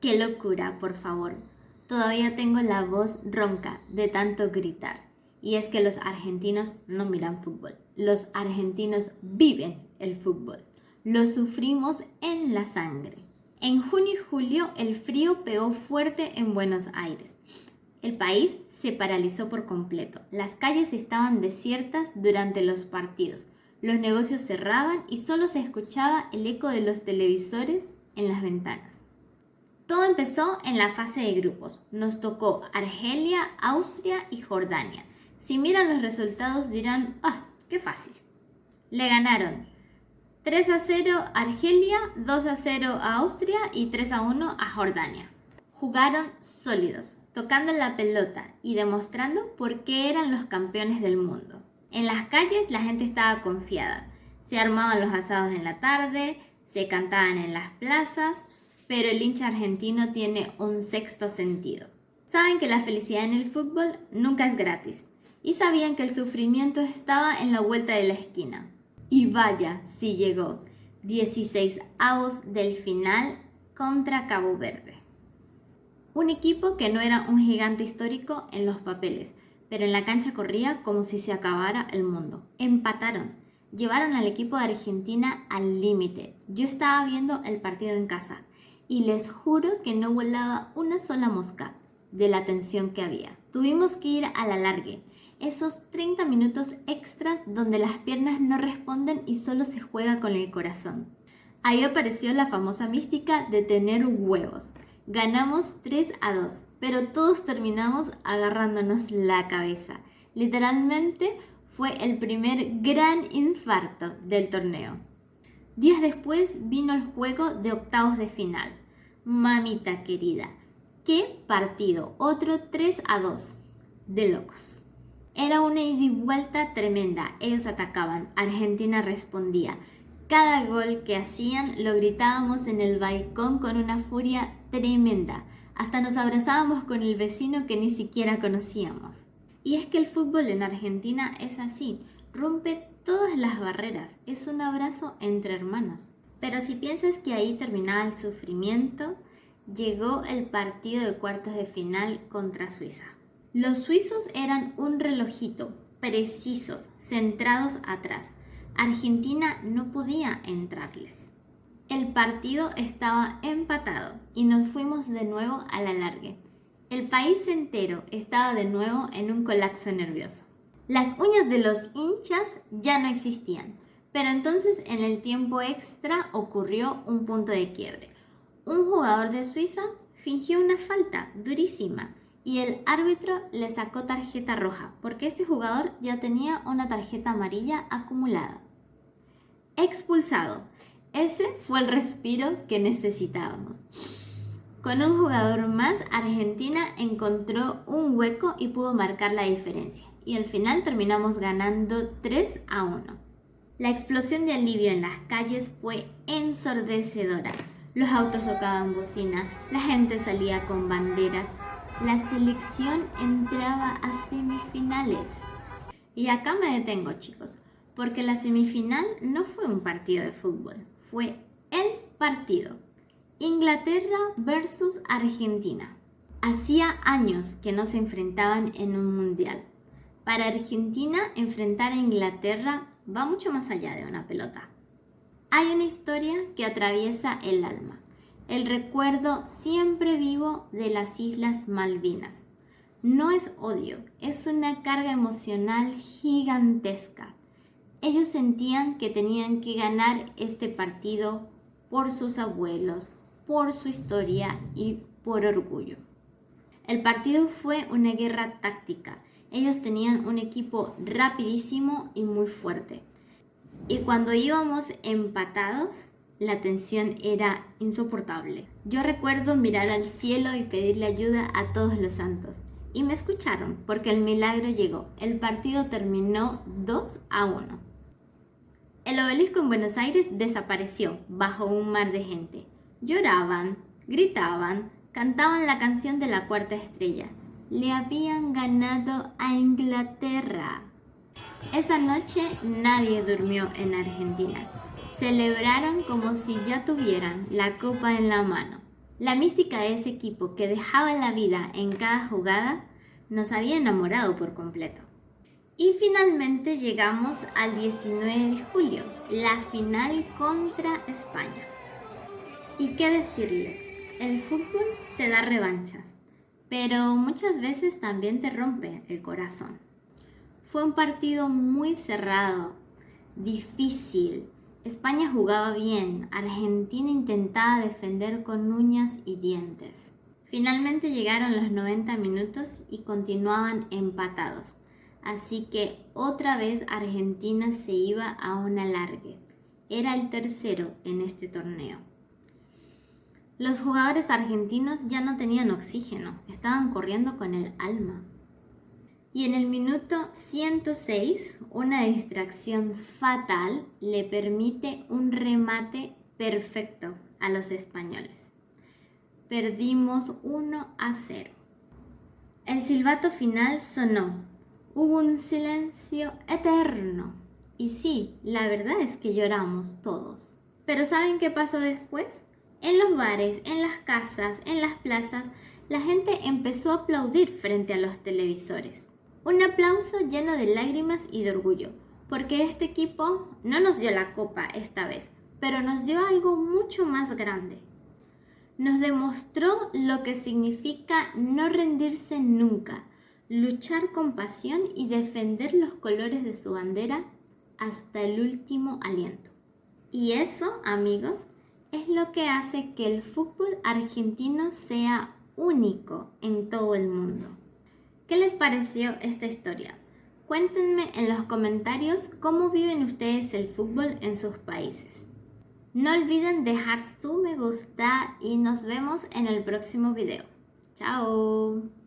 Qué locura, por favor. Todavía tengo la voz ronca de tanto gritar. Y es que los argentinos no miran fútbol. Los argentinos viven el fútbol. Lo sufrimos en la sangre. En junio y julio el frío pegó fuerte en Buenos Aires. El país se paralizó por completo. Las calles estaban desiertas durante los partidos. Los negocios cerraban y solo se escuchaba el eco de los televisores en las ventanas. Todo empezó en la fase de grupos. Nos tocó Argelia, Austria y Jordania. Si miran los resultados dirán, qué fácil. Le ganaron 3-0 a Argelia, 2-0 a Austria y 3-1 a Jordania. Jugaron sólidos, tocando la pelota y demostrando por qué eran los campeones del mundo. En las calles la gente estaba confiada. Se armaban los asados en la tarde, se cantaban en las plazas, pero el hincha argentino tiene un sexto sentido. Saben que la felicidad en el fútbol nunca es gratis y sabían que el sufrimiento estaba en la vuelta de la esquina. Y vaya, si llegó, 16avos del final contra Cabo Verde. Un equipo que no era un gigante histórico en los papeles, pero en la cancha corría como si se acabara el mundo. Empataron, llevaron al equipo de Argentina al límite. Yo estaba viendo el partido en casa y les juro que no volaba una sola mosca de la tensión que había. Tuvimos que ir a la alargue, esos 30 minutos extras donde las piernas no responden y solo se juega con el corazón. Ahí apareció la famosa mística de tener huevos. Ganamos 3-2, pero todos terminamos agarrándonos la cabeza. Literalmente fue el primer gran infarto del torneo. Días después vino el juego de octavos de final. Mamita querida, qué partido, otro 3-2, de locos. Era una ida y vuelta tremenda, ellos atacaban, Argentina respondía. Cada gol que hacían lo gritábamos en el balcón con una furia tremenda. Hasta nos abrazábamos con el vecino que ni siquiera conocíamos. Y es que el fútbol en Argentina es así, rompe todas las barreras, es un abrazo entre hermanos. Pero si piensas que ahí terminaba el sufrimiento, llegó el partido de cuartos de final contra Suiza. Los suizos eran un relojito, precisos, centrados atrás. Argentina no podía entrarles. El partido estaba empatado y nos fuimos de nuevo a la largue. El país entero estaba de nuevo en un colapso nervioso. Las uñas de los hinchas ya no existían, pero entonces en el tiempo extra ocurrió un punto de quiebre. Un jugador de Suiza fingió una falta durísima y el árbitro le sacó tarjeta roja porque este jugador ya tenía una tarjeta amarilla acumulada. Expulsado. Ese fue el respiro que necesitábamos. Con un jugador más, Argentina encontró un hueco y pudo marcar la diferencia. Y al final terminamos ganando 3-1. La explosión de alivio en las calles fue ensordecedora. Los autos tocaban bocina, la gente salía con banderas. La selección entraba a semifinales. Y acá me detengo, chicos, porque la semifinal no fue un partido de fútbol, fue el partido. Inglaterra versus Argentina. Hacía años que no se enfrentaban en un mundial. Para Argentina, enfrentar a Inglaterra va mucho más allá de una pelota. Hay una historia que atraviesa el alma, el recuerdo siempre vivo de las Islas Malvinas. No es odio, es una carga emocional gigantesca. Ellos sentían que tenían que ganar este partido por sus abuelos, por su historia y por orgullo. El partido fue una guerra táctica. Ellos tenían un equipo rapidísimo y muy fuerte. Y cuando íbamos empatados, la tensión era insoportable. Yo recuerdo mirar al cielo y pedirle ayuda a todos los santos. Y me escucharon porque el milagro llegó. El partido terminó 2-1. El obelisco en Buenos Aires desapareció bajo un mar de gente. Lloraban, gritaban, cantaban la canción de la cuarta estrella. Le habían ganado a Inglaterra. Esa noche nadie durmió en Argentina. Celebraron como si ya tuvieran la copa en la mano. La mística de ese equipo que dejaba la vida en cada jugada nos había enamorado por completo. Y finalmente llegamos al 19 de julio, la final contra España. ¿Y qué decirles? El fútbol te da revanchas, pero muchas veces también te rompe el corazón. Fue un partido muy cerrado, difícil. España jugaba bien, Argentina intentaba defender con uñas y dientes. Finalmente llegaron los 90 minutos y continuaban empatados. Así que otra vez Argentina se iba a un alargue. Era el tercero en este torneo. Los jugadores argentinos ya no tenían oxígeno, estaban corriendo con el alma. Y en el minuto 106, una distracción fatal le permite un remate perfecto a los españoles. Perdimos 1-0. El silbato final sonó. Hubo un silencio eterno. Y sí, la verdad es que lloramos todos. Pero ¿saben qué pasó después? En los bares, en las casas, en las plazas, la gente empezó a aplaudir frente a los televisores. Un aplauso lleno de lágrimas y de orgullo, porque este equipo no nos dio la copa esta vez, pero nos dio algo mucho más grande. Nos demostró lo que significa no rendirse nunca, luchar con pasión y defender los colores de su bandera hasta el último aliento. Y eso, amigos, es lo que hace que el fútbol argentino sea único en todo el mundo. ¿Qué les pareció esta historia? Cuéntenme en los comentarios cómo viven ustedes el fútbol en sus países. No olviden dejar su me gusta y nos vemos en el próximo video. ¡Chao!